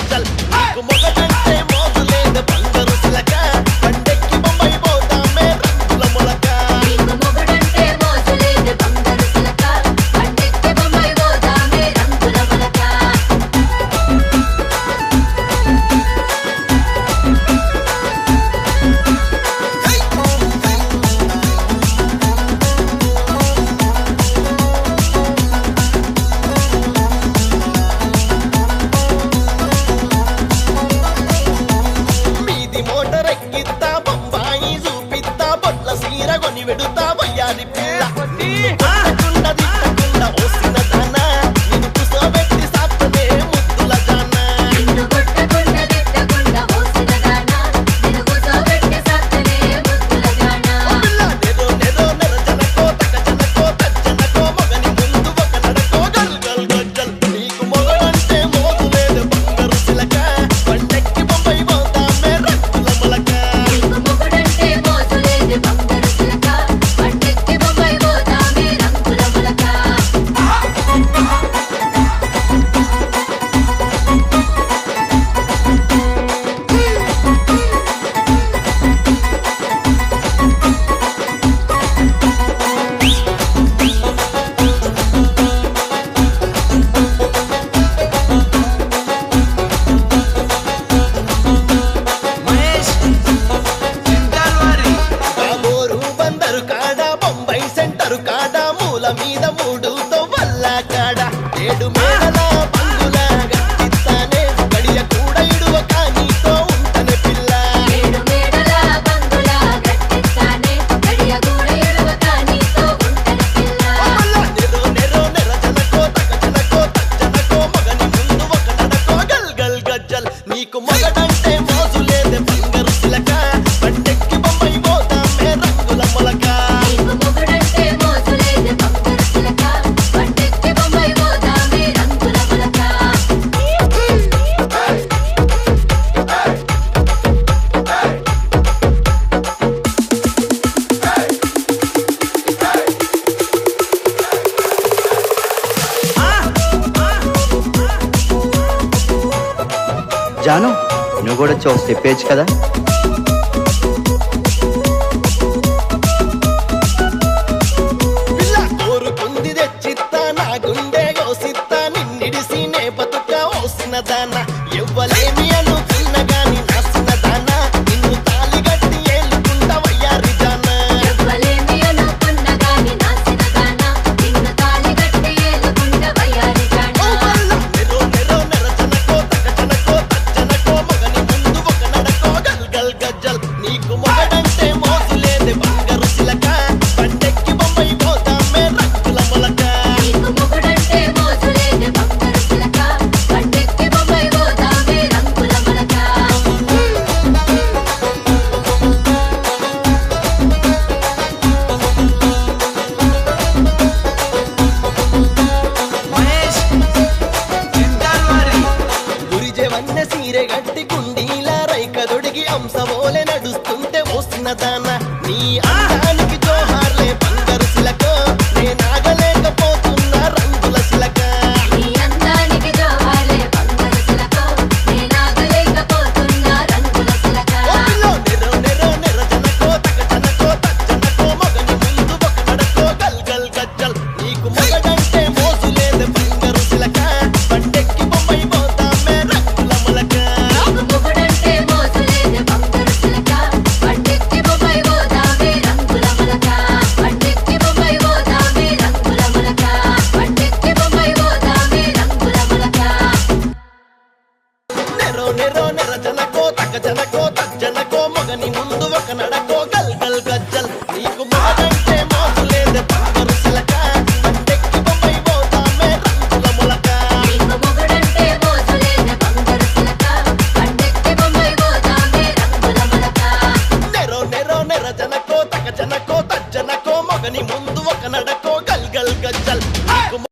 గజ్జల్ నీకు మొగడంటే మోజు లేదు బంగారు సిలక పండెక్కి బొంబై పోతామే రంగుల మొలక నీకు మొగడంటే మోజు లేదు బంగారు సిలక పండెక్కి బొంబై పోతామే రంగుల మొలక మీది మోటార్ ఎక్కిత్తా బొంబాయి చూపిత్తా బొట్ల సీర కొని వెడుతా వయ్యారి పిల్ల నిన్ను కొట్టకుండా తిట్టకుండా ఓసిన దానా నిన్ను కూసోబెట్టి సాత్తనే ముద్దుల జానా నిన్ను కొట్టకుండా తిట్టకుండా ఓసిన దానా నిన్ను కూసోబెట్టి సాత్తనే ముద్దుల జానా నెరో నెరో నెరజనకో తకజనకో తజ్జనకో మగని ముందు ఒక నడకో గల్ గల్ గజ్జల్ నీకు మొగడంటే మోజు లేదు బంగారు సిలక పండెక్కి బొంబై పోతామే రంగుల మొలక నీకు మొగడంటే మోజు లేదు బంగారు సిలక పండెక్కి బొంబై పోతామే రంగుల మొలక బాబోరు బందరు కాడ బొంబై సెంటరు కాడ మూల మీద మూడు తొవ్వల్ల కాడ 7 మేడల బంగుల గట్టిస్తానే గడియ కూడా ఇడువ కానీతో ఉంటనే పిల్ల ఏడు మేడల బంగుల గట్టిస్తానే గడియ గూడ ఎడవక నీతో ఉంటన పిల్ల నెరో నెరో నెరజనకో తకజనకో తజ్జనకో మగని ముందు ఒక నడకో గల్ గల్ గజ్జల్ నీకు మొగడంటే మోజు లేదే బంగారు సిలక పండెక్కి బొంబై పోతామే రంగుల మొలక నీకు మొగడంటే మోజు లేదు బంగారు సిలక పండెక్కి బొంబై పోతామే రంగుల మొలక జాను నువ్వు కూడా వచ్చి ఒక స్టెప్ వేయచ్చు కదా పిల్ల కోరుకుంది తెచ్చిత్తా నా గుండె గోసిత్తా నిన్నిడిసి నే బతుక ఓసిన దాన ఎవ్వలేమి అనుకున్న గాని నాసిన దాన నిన్ను తాలి గట్టి ఏలుకుంటా వయ్యారి జానా ఎవ్వలేమి అనుకున్న గాని నాసిన దానా నిన్ను తాళి గట్టి ఏలుకుంట వయ్యారి జానా నెరో నెరో నెరజనకో తకజనకో తజ్జనకో మగని ముందు ఒక నడకో గల్ గల్ గజ్జల్ నీకు మొగడంటే మోజు లేదే బంగారు సిలక పండెక్కి బొంబై పోతామే రంగుల మొలక నీకు మొగడంటే మోజు లేదు బంగారు సిలక పండెక్కి బొంబై పోతామే రంగుల మొలక గురిజెవన్న సీరె గట్టి కుండీల రైక దొడిగి అంశమోలే నడుస్తుంటే వస్తున్న దాన నీ అందానికి జోహార్లే బంగారు సిలక నేనాగలేకపోతున్నా రంగుల సిలక నీ అందానికి జోహార్లే బంగారు సిలక నేనాగలేకపోతున్నా రంగుల సిలక ఓపిలో నెరో నెరో నెరజనకో తకజనకో తజ్జనకో మగని ముందు ఒక నడకో గల్ గల్ గజ్జల్ నీకు మొగడంటే మోజు లేదే బంగారు సిలక పండెక్కి బొంబై పోతామే రంగుల మొలక నీకు మొగడంటే మోజు లేదు బంగారు సిలక పండెక్కి బొంబై పోతామే రంగుల మొలక పండెక్కి బొంబై పోతామే రంగుల మొలక పండెక్కి బొంబై పోతామే రంగుల మొలక నెరో నెరో నెరజనకో తకజనకో తజ్జనకో మగని ముందు ఒక నడకో గల్ గల్ గజ్జల్